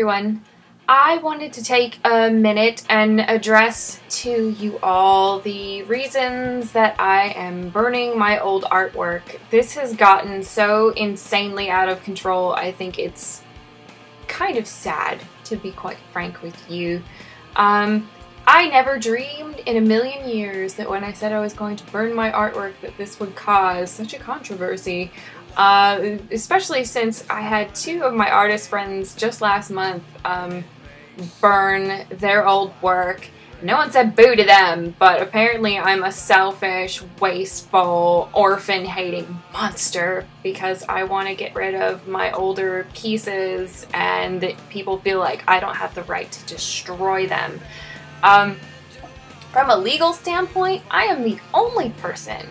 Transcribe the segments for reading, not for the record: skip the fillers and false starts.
everyone. I wanted to take a minute and address to you all the reasons that I am burning my old artwork. This has gotten so insanely out of control. I think it's kind of sad, to be quite frank with you. I never dreamed in a million years that when I said I was going to burn my artwork that this would cause such a controversy. Especially since I had two of my artist friends just last month burn their old work. No one said boo to them, but apparently I'm a selfish, wasteful, orphan-hating monster because I want to get rid of my older pieces and that people feel like I don't have the right to destroy them. From a legal standpoint, I am the only person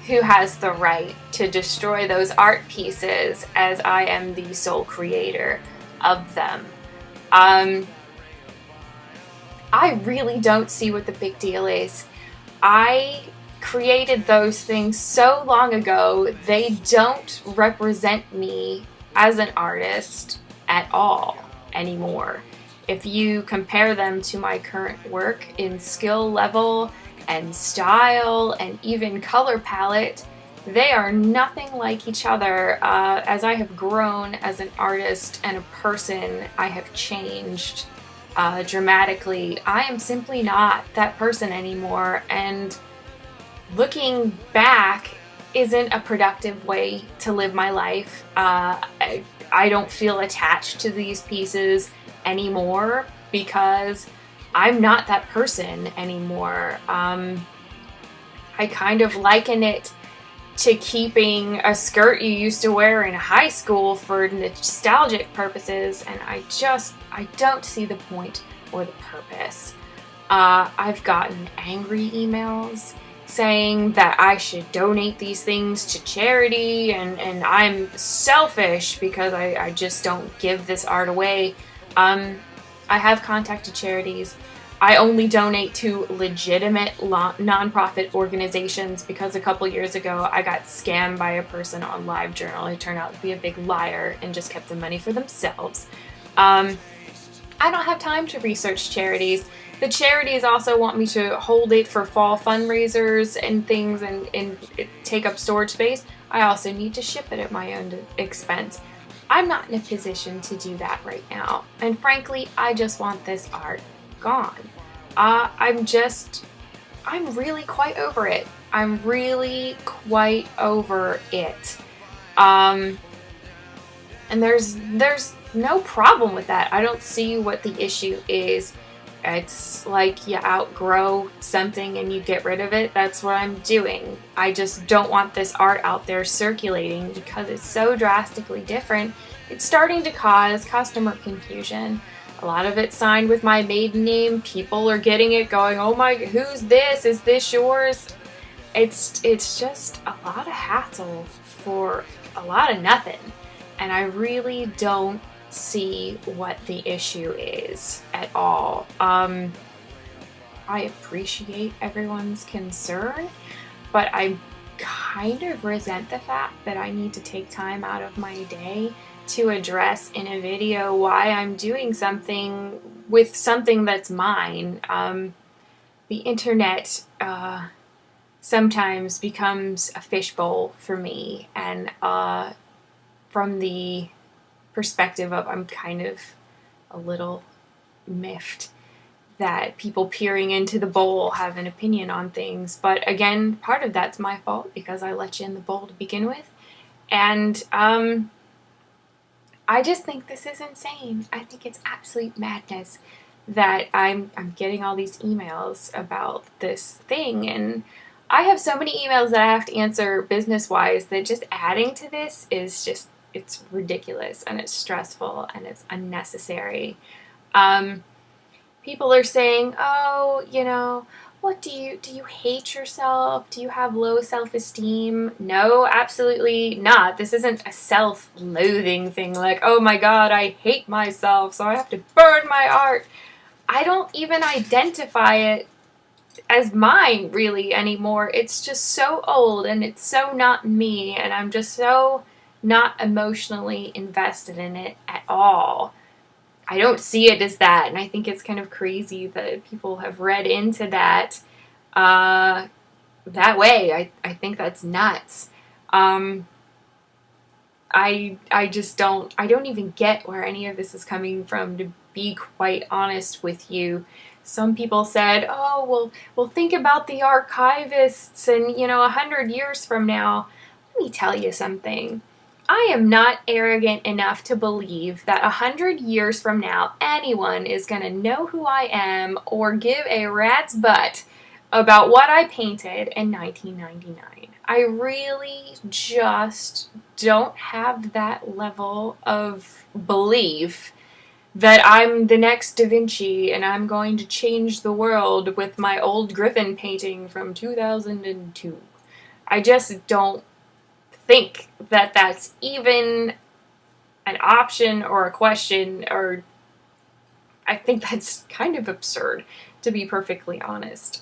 who has the right to destroy those art pieces as I am the sole creator of them. I really don't see what the big deal is. I created those things so long ago, they don't represent me as an artist at all anymore. If you compare them to my current work in skill level and style and even color palette, they are nothing like each other. As I have grown as an artist and a person, I have changed dramatically. I am simply not that person anymore, and looking back isn't a productive way to live my life. I don't feel attached to these pieces anymore because I'm not that person anymore. I kind of liken it to keeping a skirt you used to wear in high school for nostalgic purposes, and I don't see the point or the purpose. I've gotten angry emails saying that I should donate these things to charity, and I'm selfish because I just don't give this art away. I have contacted charities. I only donate to legitimate nonprofit organizations because a couple years ago I got scammed by a person on LiveJournal who turned out to be a big liar and just kept the money for themselves. I don't have time to research charities. The charities also want me to hold it for fall fundraisers and things and take up storage space. I also need to ship it at my own expense. I'm not in a position to do that right now. And frankly, I just want this art gone. I'm really quite over it. I'm really quite over it. And there's no problem with that. I don't see what the issue is. It's like you outgrow something and you get rid of it. That's what I'm doing. I just don't want this art out there circulating because it's so drastically different. It's starting to cause customer confusion. A lot of it's signed with my maiden name. People are getting it going, oh my, who's this? Is this yours? It's just a lot of hassle for a lot of nothing. And I really don't see what the issue is at all. I appreciate everyone's concern, but I kind of resent the fact that I need to take time out of my day to address in a video why I'm doing something with something that's mine. The internet sometimes becomes a fishbowl for me, and from the perspective of I'm kind of a little miffed that people peering into the bowl have an opinion on things. But again, part of that's my fault because I let you in the bowl to begin with. And I just think this is insane. I think it's absolute madness that I'm getting all these emails about this thing, and I have so many emails that I have to answer business-wise that just adding to this is just, it's ridiculous and it's stressful and it's unnecessary. People are saying, oh, you know, what do you hate yourself? Do you have low self-esteem? No, absolutely not. This isn't a self-loathing thing like, oh my God, I hate myself, so I have to burn my art. I don't even identify it as mine really anymore. It's just so old and it's so not me, and I'm just so not emotionally invested in it at all. I don't see it as that, and I think it's kind of crazy that people have read into that that way. I think that's nuts. Um, I just I don't even get where any of this is coming from, to be quite honest with you. Some people said, "Oh, well, think about the archivists, and 100 years from now." Let me tell you something. I am not arrogant enough to believe that 100 years from now anyone is going to know who I am or give a rat's butt about what I painted in 1999. I really just don't have that level of belief that I'm the next Da Vinci and I'm going to change the world with my old Griffin painting from 2002. I just don't think that that's even an option or a question, or I think that's kind of absurd, to be perfectly honest.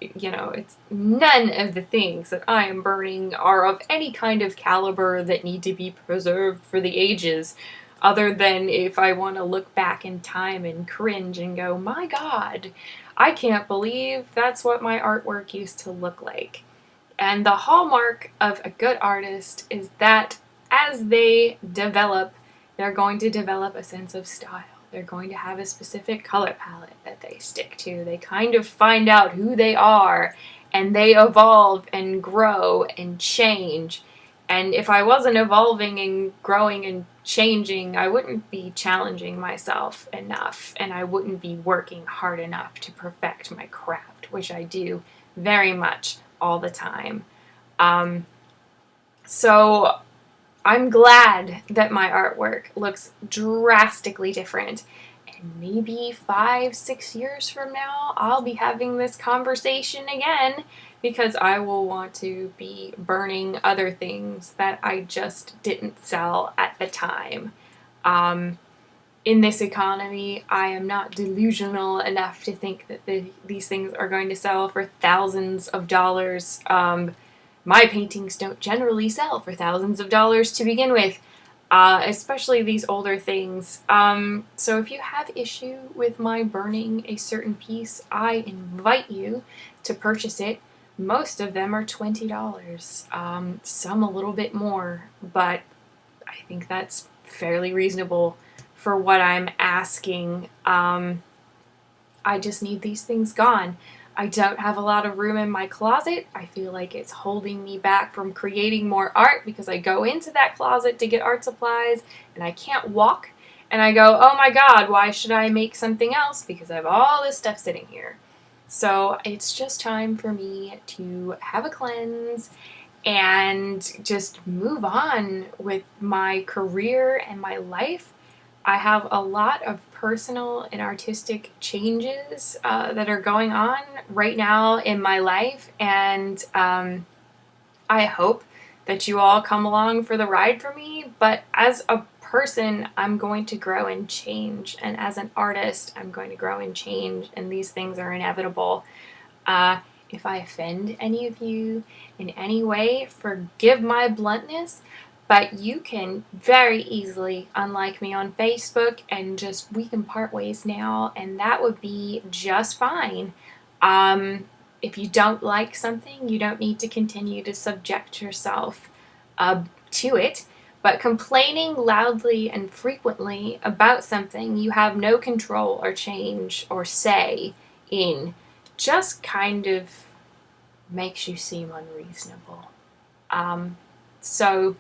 It's none of the things that I am burning are of any kind of caliber that need to be preserved for the ages, other than if I want to look back in time and cringe and go, my God, I can't believe that's what my artwork used to look like. And the hallmark of a good artist is that as they develop, they're going to develop a sense of style. They're going to have a specific color palette that they stick to. They kind of find out who they are, and they evolve and grow and change. And if I wasn't evolving and growing and changing, I wouldn't be challenging myself enough, and I wouldn't be working hard enough to perfect my craft, which I do very much all the time. So I'm glad that my artwork looks drastically different. And maybe 5-6 years from now, I'll be having this conversation again, because I will want to be burning other things that I just didn't sell at the time. In this economy, I am not delusional enough to think that these things are going to sell for thousands of dollars. My paintings don't generally sell for thousands of dollars to begin with, especially these older things. So if you have issue with my burning a certain piece, I invite you to purchase it. Most of them are $20, some a little bit more, but I think that's fairly reasonable for what I'm asking. I just need these things gone. I don't have a lot of room in my closet. I feel like it's holding me back from creating more art, because I go into that closet to get art supplies and I can't walk. And I go, oh my God, why should I make something else? Because I have all this stuff sitting here. So it's just time for me to have a cleanse and just move on with my career and my life. I have a lot of personal and artistic changes that are going on right now in my life, and I hope that you all come along for the ride for me. But as a person, I'm going to grow and change, and as an artist, I'm going to grow and change, and these things are inevitable. If I offend any of you in any way, forgive my bluntness, but you can very easily unlike me on Facebook, and we can part ways now, and that would be just fine. If you don't like something, you don't need to continue to subject yourself to it. But complaining loudly and frequently about something you have no control or change or say in just kind of makes you seem unreasonable. So,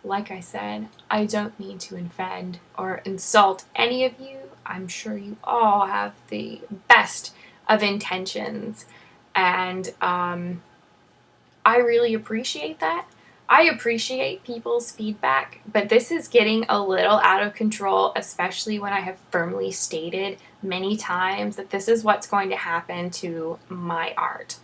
like I said, I don't need to offend or insult any of you. I'm sure you all have the best of intentions, and I really appreciate that. I appreciate people's feedback, but this is getting a little out of control, especially when I have firmly stated many times that this is what's going to happen to my art.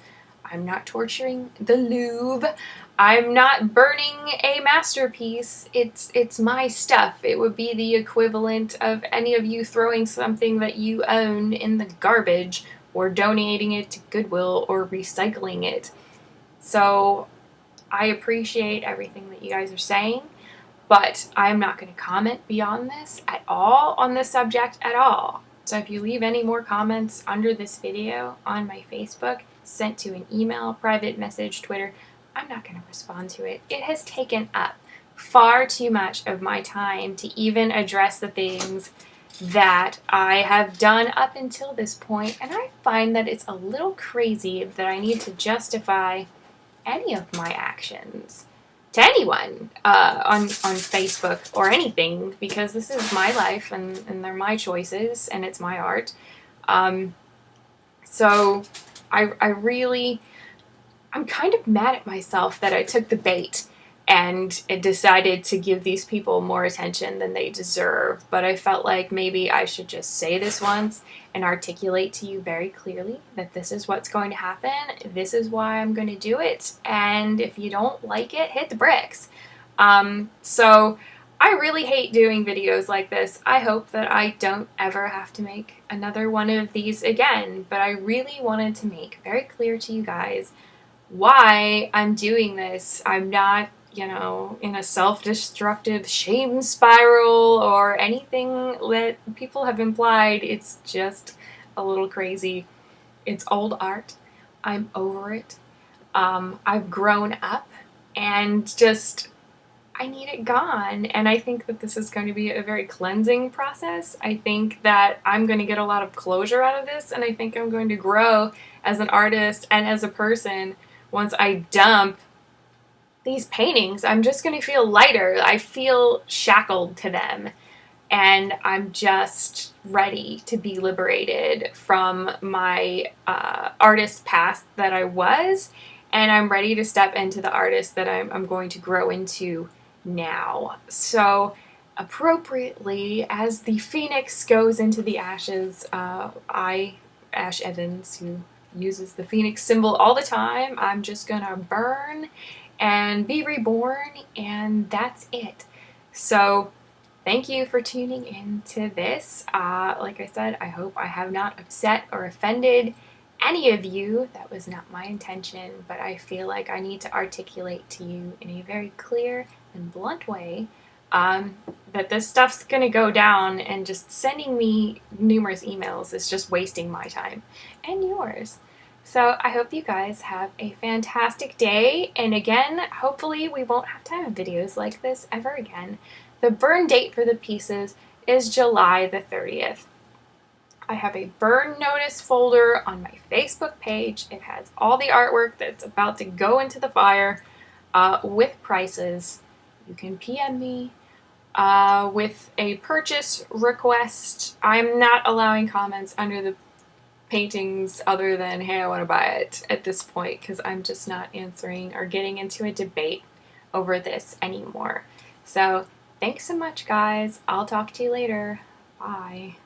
I'm not torturing the Louvre. I'm not burning a masterpiece. It's my stuff. It would be the equivalent of any of you throwing something that you own in the garbage, or donating it to Goodwill, or recycling it. So I appreciate everything that you guys are saying, But I'm not going to comment beyond this at all on this subject at all. So if you leave any more comments under this video on my Facebook, sent to an email, private message, Twitter, I'm not going to respond to it. It has taken up far too much of my time to even address the things that I have done up until this point, and I find that it's a little crazy that I need to justify any of my actions to anyone on Facebook or anything, because this is my life and they're my choices and it's my art. So I'm kind of mad at myself that I took the bait and it decided to give these people more attention than they deserve. But I felt like maybe I should just say this once and articulate to you very clearly that this is what's going to happen. This is why I'm going to do it. And if you don't like it, hit the bricks. So I really hate doing videos like this. I hope that I don't ever have to make another one of these again. But I really wanted to make very clear to you guys why I'm doing this. I'm not, you know, in a self-destructive shame spiral or anything that people have implied. It's just a little crazy. It's old art. I'm over it. I've grown up and just, I need it gone. And I think that this is going to be a very cleansing process. I think that I'm going to get a lot of closure out of this, and I think I'm going to grow as an artist and as a person. Once I dump these paintings, I'm just going to feel lighter. I feel shackled to them, and I'm just ready to be liberated from my artist past that I was, and I'm ready to step into the artist that I'm going to grow into now. So appropriately, as the phoenix goes into the ashes, Ash Evans, who uses the phoenix symbol all the time, I'm just gonna burn and be reborn, and that's it. So thank you for tuning into this. Like I said, I hope I have not upset or offended any of you. That was not my intention, but I feel like I need to articulate to you in a very clear and blunt way that this stuff's gonna go down, and just sending me numerous emails is just wasting my time and yours. So I hope you guys have a fantastic day, and again, hopefully we won't have to have videos like this ever again. The burn date for the pieces is July the 30th. I have a burn notice folder on my Facebook page. It has all the artwork that's about to go into the fire with prices. You can PM me with a purchase request. I'm not allowing comments under the paintings other than, hey, I want to buy it at this point, because I'm just not answering or getting into a debate over this anymore. So thanks so much, guys. I'll talk to you later. Bye.